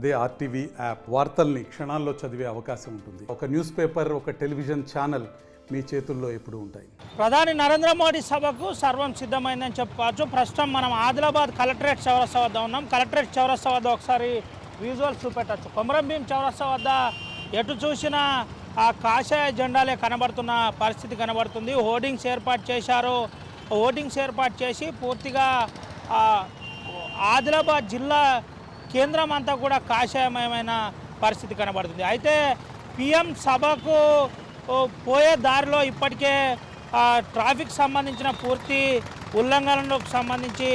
అదే RTV app వార్తల్ని క్షణాల్లో చదివే అవకాశం ఉంటుంది. ఒక న్యూస్ పేపర్, ఒక టెలివిజన్ ఛానల్ మీ చేతుల్లో ఎప్పుడూ ఉంటాయి. ప్రధాని నరేంద్ర మోడీ సభకు సర్వం సిద్ధమైందని చెప్పుకోవచ్చు. ప్రస్తుతం మనం ఆదిలాబాద్ కలెక్టరేట్ చౌరస్తా వద్ద ఉన్నాం. కలెక్టరేట్ చౌరస్తా వద్ద ఒకసారి విజువల్స్ చూపెట్టచ్చు. కొమరంభీం చౌరస్తా వద్ద ఎటు చూసినా ఆ కాషాయ జెండాలే కనబడుతున్న పరిస్థితి కనబడుతుంది. హోర్డింగ్స్ ఏర్పాటు చేశారు. హోర్డింగ్స్ ఏర్పాటు చేసి పూర్తిగా ఆదిలాబాద్ జిల్లా కేంద్రం అంతా కూడా కాషాయమయమైన పరిస్థితి కనబడుతుంది. అయితే పిఎం సభకు పోయే దారిలో ఇప్పటికే ట్రాఫిక్ సంబంధించిన పూర్తి ఉల్లంఘనలకు సంబంధించి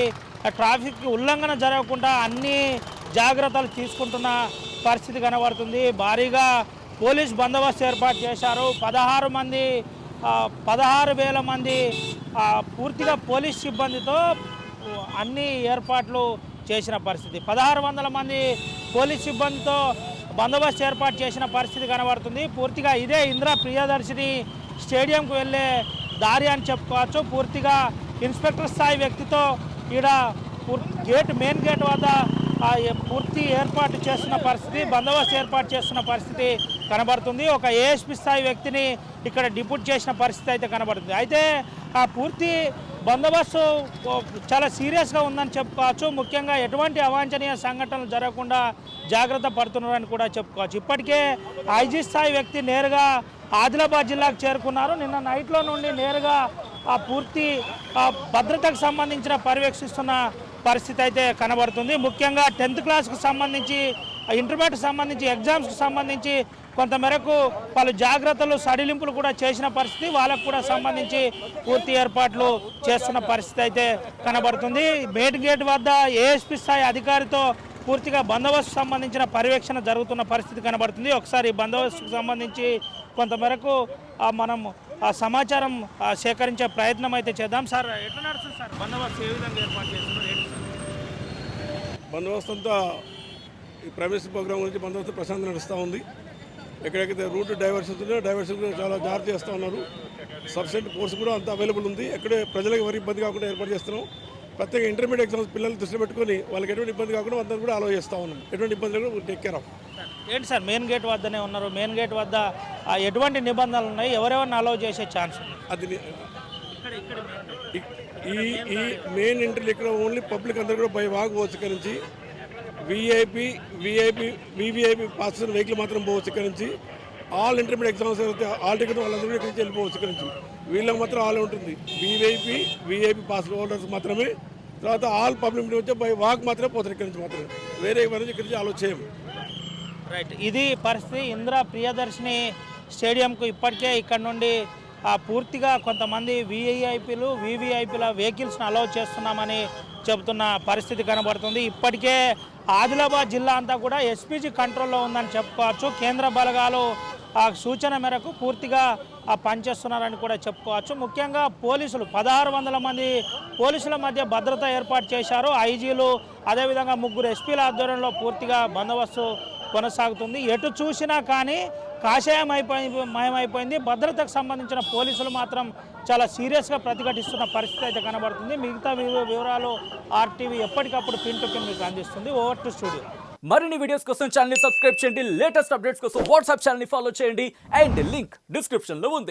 ట్రాఫిక్ ఉల్లంఘన జరగకుండా అన్ని జాగ్రత్తలు తీసుకుంటున్న పరిస్థితి కనబడుతుంది. భారీగా పోలీస్ బందోబస్తు ఏర్పాటు చేశారు. 16,000 మంది పూర్తిగా పోలీస్ సిబ్బందితో అన్ని ఏర్పాట్లు చేసిన పరిస్థితి. 1,600 మంది పోలీస్ సిబ్బందితో బందోబస్తు ఏర్పాటు చేసిన పరిస్థితి కనబడుతుంది. పూర్తిగా ఇదే ఇందిరా ప్రియదర్శిని స్టేడియంకు వెళ్ళే దారి అని చెప్పుకోవచ్చు. పూర్తిగా ఇన్స్పెక్టర్ స్థాయి వ్యక్తితో ఈడ మెయిన్ గేట్ వద్ద పూర్తి ఏర్పాటు చేస్తున్న పరిస్థితి, బందోబస్తు ఏర్పాటు చేస్తున్న పరిస్థితి కనబడుతుంది. ఒక ఏఎస్పీ స్థాయి వ్యక్తిని ఇక్కడ డిప్యూట్ చేసిన పరిస్థితి అయితే కనబడుతుంది. అయితే ఆ పూర్తి బందోబస్తు చాలా సీరియస్గా ఉందని చెప్పుకోవచ్చు. ముఖ్యంగా ఎటువంటి అవాంఛనీయ సంఘటనలు జరగకుండా జాగ్రత్త పడుతున్నారని కూడా చెప్పుకోవచ్చు. ఇప్పటికే ఐజీ స్థాయి వ్యక్తి నేరుగా ఆదిలాబాద్ జిల్లాకు చేరుకున్నారు. నిన్న నైట్లో నుండి నేరుగా ఆ పూర్తి భద్రతకు సంబంధించిన పర్యవేక్షిస్తున్న పరిస్థితి అయితే కనబడుతుంది. ముఖ్యంగా 10th క్లాస్కి సంబంధించి, ఇంటర్మీడియట్కి సంబంధించి, ఎగ్జామ్స్కి సంబంధించి కొంతమేరకు పలు జాగ్రత్తలు సడిలింపులు కూడా చేసిన పరిస్థితి, వాళ్ళకు కూడా సంబంధించి పూర్తి ఏర్పాట్లు చేస్తున్న పరిస్థితి అయితే కనబడుతుంది. మెయిన్ గేట్ వద్ద ఏఎస్పీ స్థాయి అధికారితో పూర్తిగా బందోబస్తు సంబంధించిన పర్యవేక్షణ జరుగుతున్న పరిస్థితి కనబడుతుంది. ఒకసారి బందోబస్తుకు సంబంధించి కొంతమేరకు మనం సమాచారం సేకరించే ప్రయత్నం అయితే చేద్దాం. సార్, ఎట్లా నడుస్తుంది సార్ బందోబస్తు, ఏ విధంగా ఏర్పాటు చేస్తున్నారు? బందోబస్తు అంతా ఈ ప్రైవేట్ ప్రోగ్రాం గురించి బందోబస్తు ప్రశాంతంగా నడుస్తూ ఉంది. ఎక్కడెక్కడైతే రూట్ డైవర్షన్స్ ఉన్నాయో డైవర్షన్ కూడా చాలా జాగ్రత్త చేస్తూ ఉన్నారు. సఫిషియెంట్ ఫోర్స్ కూడా అంతా అవైలబుల్ ఉంది. ఎక్కడే ప్రజలకు ఎవరి ఇబ్బంది కాకుండా ఏర్పాటు చేస్తున్నాం. ప్రత్యేక ఇంటర్మీడియట్ ఎగ్జామ్స్ పిల్లలు దృష్టిలో పెట్టుకొని వాళ్ళకి ఎటువంటి ఇబ్బంది కాకుండా అందరూ కూడా అలో చేస్తూ ఉన్నాం. ఎటువంటి ఇబ్బంది కూడా టేక్ కేర్ ఆఫ్. ఏంటి సార్, మెయిన్ గేట్ వద్దనే ఉన్నారు. మెయిన్ గేట్ వద్ద ఎటువంటి నిబంధనలు ఉన్నాయి? ఎవరెవరిని అలో చేసే ఛాన్స్ ఉంది? అది ఈ మెయిన్ ఎంట్రీలు ఇక్కడ ఓన్లీ పబ్లిక్ అందరూ కూడా బై వాక్ పోవచ్చు. ఇక్కడ నుంచి వివిఐపి పాస్ వెహికల్ మాత్రం పోవచ్చు. ఇక్కడ నుంచి ఆల్ ఇంటర్మీడియట్ ఎగ్జామ్స్ అయితే ఆల్ టికెట్ వాళ్ళందరూ ఇక్కడ నుంచి వెళ్ళిపోవచ్చు. ఇక్కడ నుంచి వీళ్ళకి మాత్రం ఆల్ ఉంటుంది. విఐపి పాస్ హోల్డర్స్ మాత్రమే. తర్వాత ఆల్ పబ్లిక్ వచ్చి బై వాక్ మాత్రమే పోతారు. ఇక్కడ నుంచి మాత్రమే, వేరే ఎవరి నుంచి ఇక్కడ నుంచి ఆలో చేయము. రైట్, ఇది పరిస్థితి. ఇందిరా ప్రియదర్శిని స్టేడియంకు ఇప్పటికే ఇక్కడ నుండి పూర్తిగా కొంతమంది వివిఐపీల వెహికల్స్ని అలౌ చేస్తున్నామని చెబుతున్న పరిస్థితి కనబడుతుంది. ఇప్పటికే ఆదిలాబాద్ జిల్లా అంతా కూడా ఎస్పీజీ కంట్రోల్లో ఉందని చెప్పుకోవచ్చు. కేంద్ర బలగాలు సూచన మేరకు పూర్తిగా పనిచేస్తున్నారని కూడా చెప్పుకోవచ్చు. ముఖ్యంగా పోలీసులు 1,600 మంది పోలీసుల మధ్య భద్రత ఏర్పాటు చేశారు. ఐజీలు, అదేవిధంగా 3 ఎస్పీల ఆధ్వర్యంలో పూర్తిగా బందోబస్తు కొనసాగుతుంది. ఎటు చూసినా కానీ కాషాయమైపోయింది. భద్రతకు సంబంధించిన పోలీసులు మాత్రం చాలా సీరియస్గా ప్రతిఘటిస్తున్న పరిస్థితి అయితే కనబడుతుంది. మిగతా వివరాలు ఆర్టీవీ ఎప్పటికప్పుడు పిన్ టు పిన్ మీకు అందిస్తుంది. Over to studio. మరిన్ని వీడియోస్ కోసం ఛానల్ ని సబ్స్క్రైబ్ చేయండి. లేటెస్ట్ అప్డేట్స్ కోసం వాట్సాప్ ఛానల్ ని ఫాలో చేయండి. అండ్ లింక్ డిస్క్రిప్షన్ లో ఉంది.